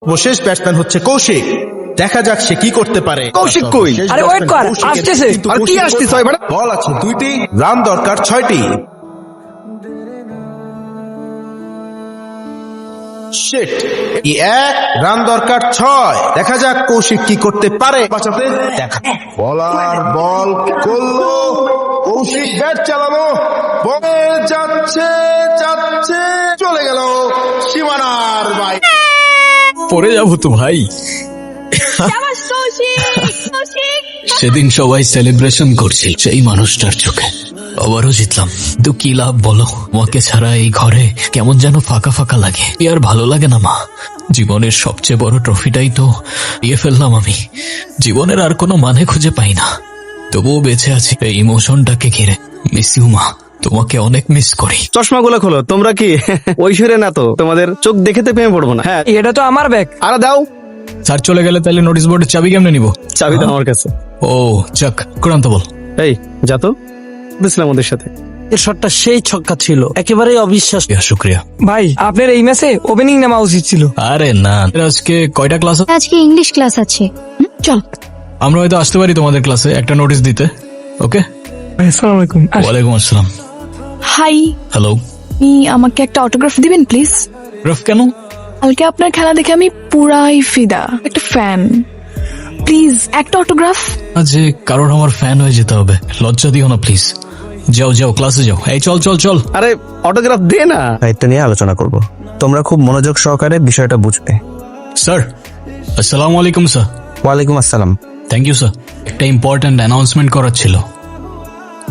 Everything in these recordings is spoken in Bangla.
সর্বশেষ ব্যাটসম্যান হচ্ছে কৌশিক। দেখা যাক সে কি করতে পারে। কৌশিক কই? আরে ওয়েট কর, আসতেছে। আর কি আসতেছে এবার? বল আছে 2টি, রান দরকার 6টি। শিট, 1 রান দরকার 6। দেখা যাক কৌশিক কি করতে পারে। বাঁচাতে দেখা বলার বল করলো, কৌশিক ব্যাট চালালো, বলে যাচ্ছে যাচ্ছে চলে গেল সীমানার বাইরে। পড়ে যাবো তো ভাই। সেদিন সবাই সেলিব্রেশন করছিল সেই মানুষটার চোখে, আবারও জিতলাম। তো কি লাভ বলো? তোমাকে ছাড়া এই ঘরে কেমন যেন ফাঁকা ফাঁকা লাগে। আর ভালো লাগে না মা। জীবনের সবচেয়ে বড় ট্রফিটাই তো দিয়ে ফেললাম আমি। জীবনের আর কোনো মানে খুঁজে পাই না, তবুও বেঁচে আছি এই ইমোশনটাকে ঘিরে। মিস ইউ মা, তোমাকে অনেক মিস করি। চশমাগুলো খোলো। তোমরা কি ঐশ্বর্য না তো? তোমাদের চোখ দেখেতে প্রেমে পড়বো না। হ্যাঁ, এটা তো আমার ব্যাগ। আরে দাও। স্যার চলে গেলে তাহলে নোটিশ বোর্ডের চাবি কেমনে নিব? চাবি তো আমার কাছে। ও যাক, ক্রান্ত বল। এই যা তো, দিছিলাম ওদের সাথে। এর শটটা সেই ছক্কা ছিল, একেবারেই অবিশ্বাস্য। শুক্রিয়া ভাই, আপনার এই ম্যাচে ওপেনিং নামা উচিত ছিল। আরে না, আজকে কয়টা ক্লাস? আজকে ইংলিশ ক্লাস আছে। চল। আমরা হয়তো আসতে পারি তোমাদের ক্লাসে একটা নোটিশ দিতে। ওকে। আসসালামু আলাইকুম। ওয়ালাইকুম আসসালাম। Hi, hello. আপনি আমাকে একটা অটোগ্রাফ দিবেন প্লিজ? রফ কেন? কালকে আপনার খেলা দেখে আমি পুরাই ফিদা, একটা ফ্যান। প্লিজ একটা অটোগ্রাফ। যে কারোর আমার ফ্যান হয়ে যেতে হবে, লজ্জা দিও না প্লিজ। যাও যাও, ক্লাসে যাও। এই চল চল চল। আরে অটোগ্রাফ দে না। দায়িত্ব নিয়ে আলোচনা করব, তোমরা খুব মনোযোগ সহকারে বিষয়টা বুঝবে। স্যার, আসসালামু আলাইকুম স্যার। ওয়ালাইকুম আসসালাম। Thank you sir. একটা ইম্পর্ট্যান্ট অ্যানাউন্সমেন্ট করার ছিল।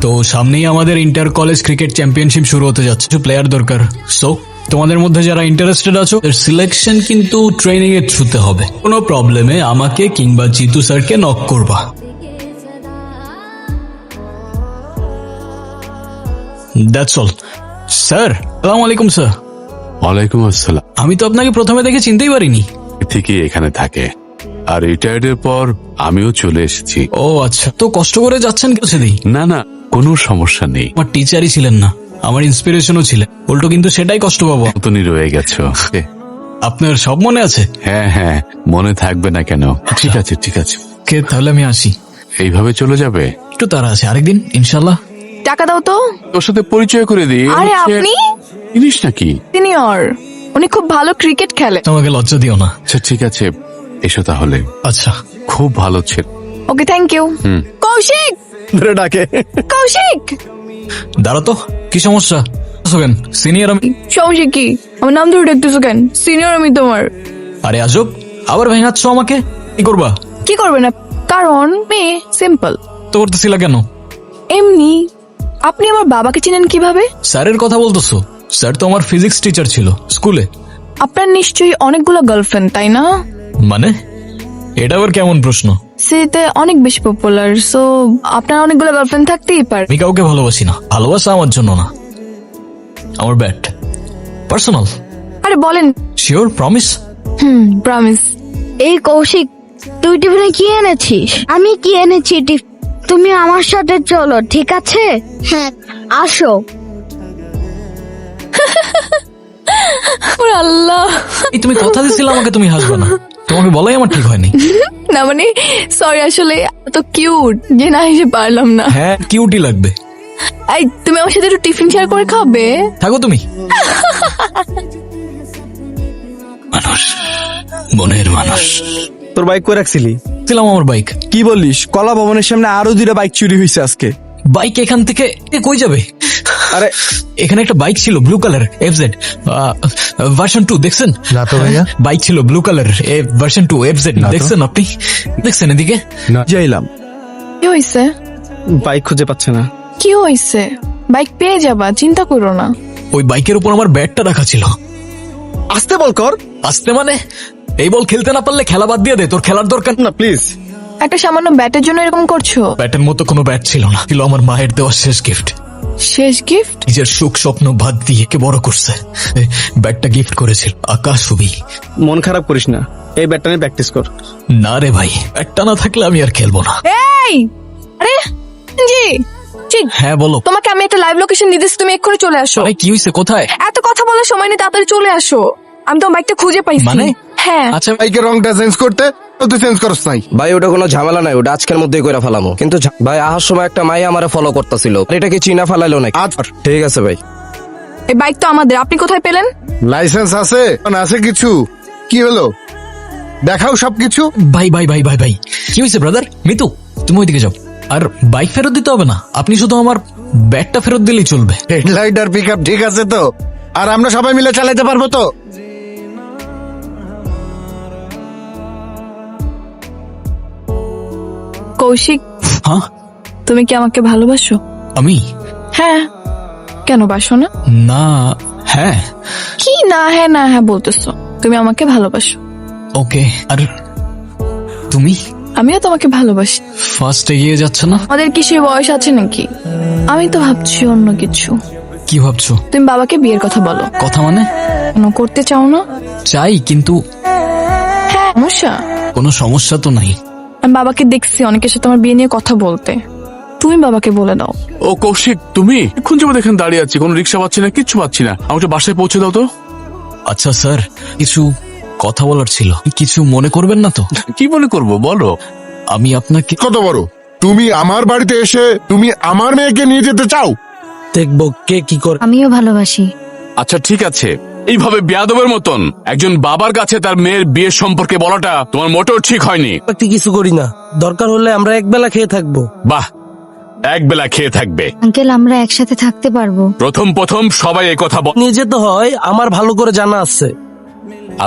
তো সামনেই আমাদের ইন্টার কলেজ ক্রিকেট চ্যাম্পিয়নশিপ শুরু হতে যাচ্ছে। প্লেয়ার দরকার। সো তোমাদের মধ্যে যারা ইন্টারেস্টেড আছো, এর সিলেকশন কিন্তু ট্রেনিং এর থ্রুতে হবে। কোনো প্রবলেমে আমাকে কিংবা জিতু স্যারকে নক করবা। That's all. স্যার, আসসালামু আলাইকুম স্যার। ওয়ালাইকুম আসসালাম। আমি তো আপনাকে প্রথমে দেখে চিনতেই পারিনি। থেকে এখানে থাকে, আর রিটায়ার্ডের পর আমিও চলে এসেছি। ও আচ্ছা, তো কষ্ট করে যাচ্ছেন কেউ? সেদিন না না, কোনো সমস্যা নেই। আমার টিচারই ছিলেন না, আমার ইন্সপিরেশনও ছিলেন। উল্টো কিন্তু সেটাই কষ্ট পাবো। মতনই রয়ে গেছো। আপনার সব মনে আছে? হ্যাঁ হ্যাঁ, মনে থাকবে না কেন? ঠিক আছে ঠিক আছে, কে তাহলে আমি আসি। এইভাবে চলে যাবে? একটু তারা আছে, আরেকদিন ইনশাল্লাহ। টাকা দাও তো। তোর সাথে পরিচয় করে দিই। আরে আপনি জিনিস নাকি? সিনিয়র, উনি খুব ভালো ক্রিকেট খেলে। তোমাকে লজ্জা দিও না। আচ্ছা ঠিক আছে, এসো তাহলে। আচ্ছা, খুব ভালো ছেলে। ওকে, থ্যাংক ইউ। কৌশিক, ধরে ডাকে। কৌশিক। দাঁড়া তো, কি সমস্যা? সিনিয়র আমি। সমস্যা কি? আমার নাম ধরে ডাকতেছো কেন? সিনিয়র আমি তোমার। আরে আজব, আবার ভেঙাচ্ছ আমাকে। কি করবা? কি করবে না? কারণ মেয়ে, সিম্পল। তো করতেছিলা কেন? এমনি। আপনি আমার বাবাকে চিনেন কিভাবে? স্যারের কথা বলতেছো? স্যার তো আমার ফিজিক্স টিচার ছিল স্কুলে। আপনার নিশ্চয়ই অনেকগুলো গার্লফ্রেন্ড, তাই না? মানে এটা আবার কেমন প্রশ্ন? সেতে অনেক বেশি পপুলার, সো আপনার অনেকগুলো গার্লফ্রেন্ড থাকতেই পারে। আমি কাউকে ভালোবাসি না। ভালোবাসা আমার জন্য না, আমার ব্যাট পার্সোনাল। আরে বলেন। Sure, promise. প্রমিস। এই কৌশিক, তুই টিফিনে কি এনেছিস? আমি কি এনেছি? তুমি আমার সাথে চলো, ঠিক আছে? হ্যাঁ, আসো। ওরে আল্লাহ। এই তুমি কথা দিছিলে আমাকে তুমি হাসবে না। তোমাকে বলাই আমার ঠিক হয়নি। না মানে সরি, আসলে তো কিউট যে না হেসে পারলাম না। হ্যাঁ, কিউটি লাগবে। এই তুমি আমার সাথে একটু টিফিন শেয়ার করে খাবে? থাকো তুমি। মানুষ, মনের মানুষ। তোর বাইক কই রাখছিলি? ছিলাম আমার বাইক। কি বলিস? কলা ভবনের সামনে আরো 2টা বাইক চুরি হয়েছে আজকে। বাইক এখান থেকে কই যাবে? আরে এখানে একটা বাইক ছিল ব্লু কালার, এফজেড ভার্সন 2, দেখছেন? না তো ভাইয়া। বাইক ছিল ব্লু কালার, ভার্সন 2 এফজেড, দেখছেন আপনি? দেখছেন এদিকে? যাইলাম, কি হয়েছে? বাইক খুঁজে পাচ্ছে না। কি হয়েছে? বাইক পেয়ে যাবা, চিন্তা করো না। ওই বাইকের উপর আমার ব্যাটটা রাখা ছিল। আসতে বল কর। আসতে মানে? এই বল খেলতে না পারলে খেলা বাদ দিয়ে দে, তোর খেলার দরকার না প্লিজ। একটা সামান্য ব্যাটের জন্য এরকম করছো? ব্যাটের মতো কোনো ব্যাট ছিল না, ছিল আমার মায়ের দেওয়া শেষ গিফট। শেষ গিফট? নিজের সুখ স্বপ্ন বাদ দিয়ে কে বড় করছে। ব্যাটটা গিফট করেছিল আকাশ ছবি। মন খারাপ করিস না, এই ব্যাটটা নিয়ে প্র্যাকটিস কর। না রে ভাই, ব্যাটটা না থাকলে আমি আর খেলবো না। এই আরে জি জি, হ্যাঁ বলো। তোমাকে আমি একটা লাইভ লোকেশন দিয়ে দিচ্ছি, তুমি এক্ষুনি চলে আসো। আরে কি হয়েছে, কোথায়? এত কথা বলার সময় নেই, তাড়াতাড়ি চলে আসো। আমি তোমার বাইকটা খুঁজে পাইছি। মানে? হ্যাঁ আচ্ছা বাইকের রংটা চেঞ্জ করতে তুই চেঞ্জ করছ নাই। ভাই ওটা কোনো ঝামেলা নাই, ওটা আজকের মধ্যেই করে ফেলামো। কিন্তু ভাই আসার সময় একটা মাই আমারে ফলো করতেছিল, এটা কি চিনা ফেলাইলো নাকি? আচ্ছা। ঠিক আছে ভাই। এই বাইক তো আমাদের, আপনি কোথায় পেলেন? লাইসেন্স আছে না আছে কিছু? কি হলো দেখাও সবকিছু। ভাই ভাই ভাই ভাই ভাই কি হয়েছে ব্রাদার? মিতু তুমি ওইদিকে যাও। আর বাইক ফেরত দিতে হবে না, আপনি শুধু আমার ব্যাগটা ফেরত দিলেই চলবে। হেডলাইট আর পিকআপ ঠিক আছে তো? আর আমরা সবাই মিলে চালাতে পারবো তো? কৌশিক, হ্যাঁ তুমি কি আমাকে ভালোবাসো? আমি? হ্যাঁ। কেন বাসো না? না হ্যাঁ। কি না হ্যাঁ না হ্যাঁ বলতেছো? তুমি আমাকে ভালোবাসো। ওকে, আর তুমি? আমিও তোমাকে ভালোবাসি। ফার্স্ট এগিয়ে যাচ্ছে না? আমাদের কি সেই বয়স আছে নাকি? আমি তো ভাবছি অন্য কিছু। কি ভাবছো? তুমি বাবাকে বিয়ের কথা বলো। কথা মানে? কেন করতে চাও না? চাই, কিন্তু হ্যাঁ, সমস্যা? কোনো সমস্যা তো নাই। আমি বাবাকে দেখছি অনেকের সাথে আমার বিয়ে নিয়ে কথা বলতে। তুমি বাবাকে বলে দাও। ও কৌশিক, তুমি এখন যাবো দেখেন দাঁড়িয়ে আছি, কোনো রিক্সা পাচ্ছি না, কিচ্ছু পাচ্ছি না, আমাকে বাসায় পৌঁছে দাও তো। আচ্ছা স্যার, কিছু কথা বলার ছিল, কিছু মনে করবেন না তো? কি মনে করবো বলো। আমি আপনাকে কত বড় তুমি আমার বাড়িতে এসে তুমি আমার মেয়েকে নিয়ে যেতে চাও? দেখবো কে কি করে। আমিও ভালোবাসি। আচ্ছা ঠিক আছে, এইভাবে বেয়াদবের মতন একজন বাবার কাছে তার মেয়ের বিয়ের সম্পর্কে বলাটা তোমার মোটেও ঠিক হয়নি। কিছু করি না, দরকার হলে আমরা একবেলা খেয়ে থাকবো। বাহ, এক বেলা খেয়ে থাকবে। আঙ্কেল আমরা একসাথে থাকতে পারবো। প্রথম সবাই এই কথা নিয়ে যেতে হয়, আমার ভালো করে জানা আছে।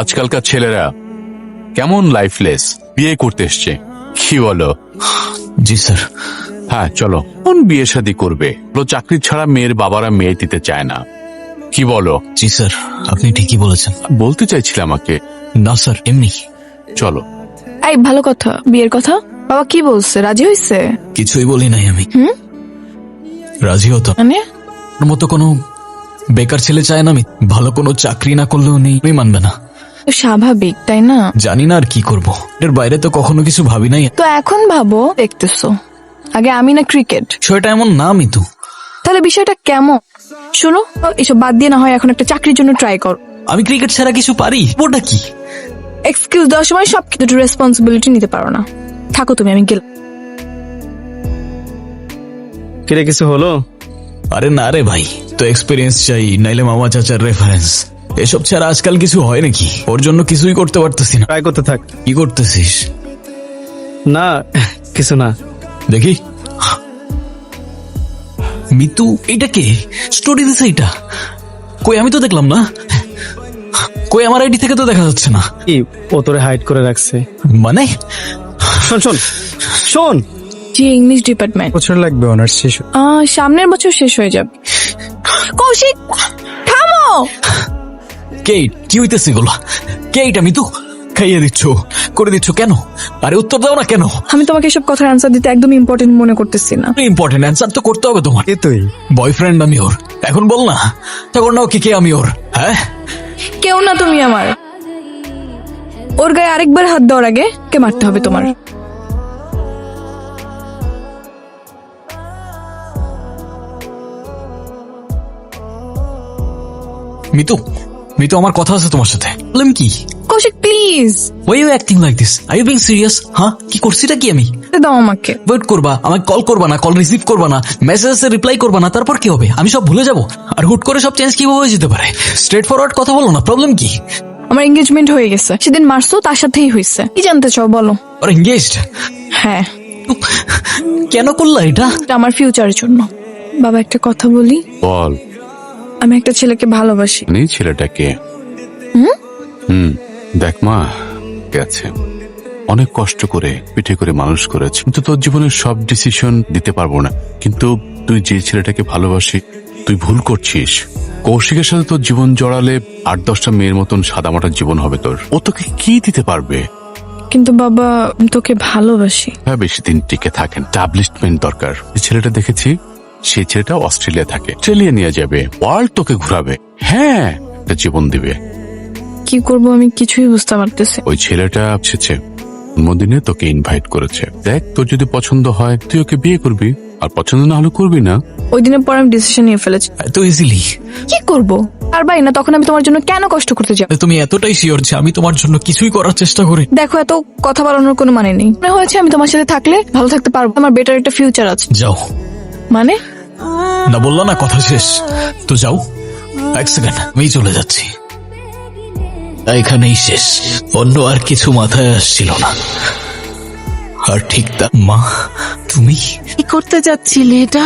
আজকালকার ছেলেরা কেমন লাইফলেস, বিয়ে করতে এসছে, কি বলো? জি স্যার। হ্যাঁ চলো, কোন বিয়ে শাদী করবে? চাকরি ছাড়া মেয়ের বাবারা মেয়ে দিতে চায় না, কি বলো? জি স্যার, আপনি ঠিকই বলেছেন। বলতে চাইছিলে আমাকে? না স্যার, এমনি। চলো। এই ভালো কথা, বিয়ের কথা। বাবা কি বলছে, রাজি হয়েছে? কিছুই বলি নাই আমি। রাজি হতো মানে ওর মতো কোনো বেকার ছেলে চায় না আমি। ভালো কোনো চাকরি না করলেও নেই মানবে না। তো স্বাভাবিক তাই না? জানি না আর কি করব, এর বাইরে তো কখনো কিছু ভাবি নাই। তো এখন ভাবো, দেখতেছো আগে আমি না ক্রিকেট? বিষয়টা এমন না মিতু। তাহলে বিষয়টা কেমন? শোনো, এসব বাদ দিয়ে না হয় এখন একটা চাকরির জন্য ট্রাই কর। আমি ক্রিকেট ছাড়া কিছু পারি? ওটা কি? এক্সকিউজ দেওয়ার সময় সব কিছু রেসপন্সিবিলিটি নিতে পারো না। থাকো তুমি, আমি গেলাম। কিরে কিছু হলো? আরে না রে ভাই, তো এক্সপিরিয়েন্স চাই, নাইলে মামা চাচার রেফারেন্স। এসব ছাড়া আজকাল কিছু হয় নাকি? ওর জন্য কিছুই করতে পারতেছি না। ট্রাই করতে থাক। কি করতেছিস? না কিছু না। দেখি। মিতু, এটা কে স্টোরি দিছে? এটা কই? আমি তো দেখলাম না। কই, আমার আইডি থেকে তো দেখা যাচ্ছে না। কি ও তোরে হাইড করে রাখছে? মানে শোন শোন শোন, জি, ইংলিশ ডিপার্টমেন্ট। বছর লাগবে অনার্স শেষ। সামনের বছর শেষ হয়ে যাবে। কৌশিক থামো। কে? কি হইতেছে গুলো? কে এটা? মিতু খাইয়ে দিচ্ছ, করে দিচ্ছ কেন? আরে উত্তর দাও না কেন? আমি তোমাকে এসব কথার আনসার দিতে একদম ইম্পর্টেন্ট মনে করতেছি না। ইম্পর্টেন্ট অ্যান্সার তো করতে হবে তোমার। কে তুই? বয়ফ্রেন্ড আমি ওর, এখন বল না। তখন না ওকে কে আমি ওর? হ্যাঁ কেউ না তুমি আমার। ওর গায়ে আরেকবার হাত দেওয়ার আগে কে মারতে হবে তোমার। মিতু, মিতু আমার কথা আছে তোমার সাথে। বললাম কি? Kaushik please why you acting like this? Are you being serious? হ্যাঁ, কি করছিটা কি আমি? দাও আমাকে। ওয়েট করবা, আমাকে কল করবা না, কল রিসিভ করবা না, মেসেজে রিপ্লাই করবা না, তারপর কি হবে? আমি সব ভুলে যাব? আর হুট করে সব চেঞ্জ কিভাবে হয়ে যেতে পারে? স্ট্রেট ফরওয়ার্ড কথা বলো না, প্রবলেম কি? আমার এঙ্গেজমেন্ট হয়ে গেছে, সেদিন মারছো তার সাথেই হয়েছে। কি জানতে চাও বলো? আর এঙ্গেজড? হ্যাঁ। কেন করলা এটা? এটা আমার ফিউচারের জন্য। বাবা একটা কথা বলি, বল। আমি একটা ছেলেকে ভালোবাসি। নেই ছেলেটাকে? দেখ মা, গেছে অনেক কষ্ট করে পিঠে করে মানুষ করেছে, কিন্তু তোর জীবনের সব ডিসিশন দিতে পারবো না। কিন্তু তুই যে ছেলেটাকে ভালোবাসি, তুই ভুল করছিস। কৌশিকের সাথে তোর জীবন জড়ালে 8-10টা মেয়ের মতন সাদামাটা জীবন হবে তোর। ও তোকে কি দিতে পারবে? কিন্তু বাবা, আমি তোকে ভালোবাসি। হ্যাঁ, বেশি দিন টিকে থাকেন, স্টাবলিশমেন্ট দরকার। যে ছেলেটা দেখেছি, সেই ছেলেটা অস্ট্রেলিয়া থাকে, অস্ট্রেলিয়া নিয়ে যাবে, ওয়ার্ল্ড তোকে ঘুরাবে। হ্যাঁ, একটা জীবন দিবে। কি করব আমি কিছুই বুঝতে পারতেছি। ওই ছেলেটা এসেছে জন্মদিনে, তোকে ইনভাইট করেছে। দেখ, তোর যদি পছন্দ হয় তুই ওকে বিয়ে করবি, আর পছন্দ না হলে করবি না। ওই দিনের পর আমি ডিসিশন নিয়ে ফেলেছি। এত ইজিলি? কি করব? পারবাই না, তখন আমি তোমার জন্য কেন কষ্ট করতে যাব? তুমি এতটাই শিওর যে আমি তোমার জন্য কিছুই করার চেষ্টা করি? দেখো, এত কথা বাড়ানোর কোনো মানে নেই। মনে হয়েছে আমি তোমার সাথে থাকলে ভালো থাকতে পারবো, আমার বেটার একটা ফিউচার আছে। যাও। মানে না বললা না কথা শেষ, তো যাও। এক সেকেন্ড, আমি চলে যাচ্ছি, এখানেই শেষ। অন্য আর কিছু মাথায় আসছিল না। আর ঠিক তা মা, তুমি কি করতে যাচ্ছিলে? এটা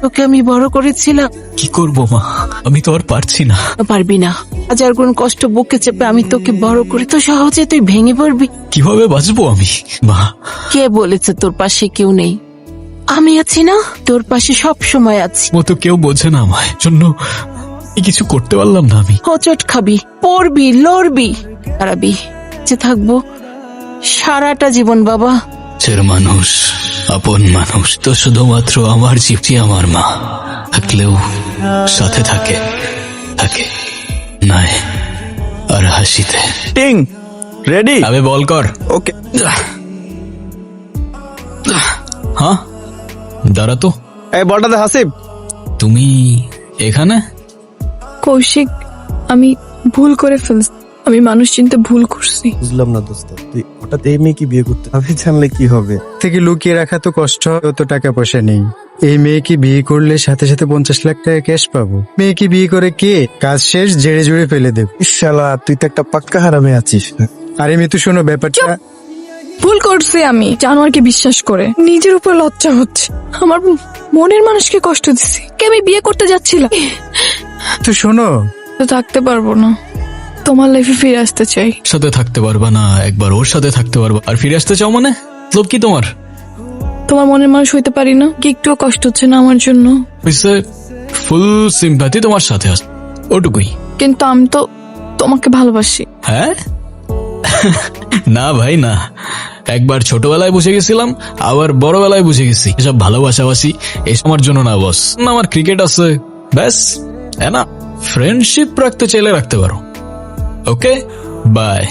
তোকে আমি বড় করেছিলাম। কি করবো মা, আমি তো আর পারছি না। পারবি না, হাজার গুণ কষ্ট বুকে চেপে আমি তোকে বড় করে, তো সহজে তুই ভেঙে পড়বি? কিভাবে বাঁচবো আমি মা? কে বলেছে তোর পাশে কেউ নেই? আমি আছি না, তোর পাশে সব সময় আছি। ও তো কেউ বোঝে না আমায়, জন্য কিছু করতে পারলাম না আমি। হোঁচট খাবি, পড়বি, লড়বি, হারাবি, যে থাকবো সারাটা জীবন বাবা। ছের মানুষ, আপন মানুষ তো শুধুমাত্র আমার জীবটি আমার মা, থাকলেও সাথে থাকে থাকে নাই আর হাসিতে। টিং রেডি? আবে বল কর। ওকে। হ্যাঁ দাঁড়া তো, এই বলটা দে হাসিব। তুমি এখানে? কৌশিক, আমি ভুল করে ফেলছি, আমি মানুষ চিনতে ভুল করছি। বুঝলাম না দোস্ত, তুই হঠাৎ এই মেয়েকে বিয়ে করতে আমি জানলে কি হবে? থেকে লুকিয়ে রাখা তো কষ্ট, অত টাকা পয়সা নেই। এই মেয়েকে বিয়ে করলে সাথে সাথে 50 লাখ টাকা ক্যাশ পাবো। মেয়েকে বিয়ে করে কে কাজ শেষ জেড়ে জুড়ে ফেলে দেব। শালা তুই তো একটা পাক্কা হারামে আছিস। আরে মিতু শোনো, ব্যাপারটা ভুল করছি আমি, জানোয়ারকে বিশ্বাস করে নিজের উপর লজ্জা হচ্ছে। আমার মনের মানুষকে কষ্ট দিছি, কে আমি বিয়ে করতে যাচ্ছিলাম। তো শোনো, তো থাকতে পারবো না, তোমার লাইফে ফিরে আসতে চাই। সাথে থাকতে পারবা না, একবার ওর সাথে থাকতে পারবা আর ফিরে আসতে চাও মানে? লোভ কি তোমার? তোমার মনের মানুষ হইতে পারি না, কি একটুও কষ্ট হচ্ছে না আমার জন্য? ফুল সিম্প্যাথি তোমার সাথে আছে, ওটুকুই। কিন্তু আমি তো তোমাকে ভালোবাসি। হ্যাঁ? না ভাই না, একবার ছোটবেলায় বুঝে গেছিলাম, আবার বড়বেলায় বুঝে গেছি এসব ভালোবাসাবাসি এসব আমার জন্য না বস। না, আমার ক্রিকেট আছে, ব্যাস। হ্যাঁ না, ফ্রেন্ডশিপ রাখতে চাইলে রাখতে পারো। ওকে, বাই।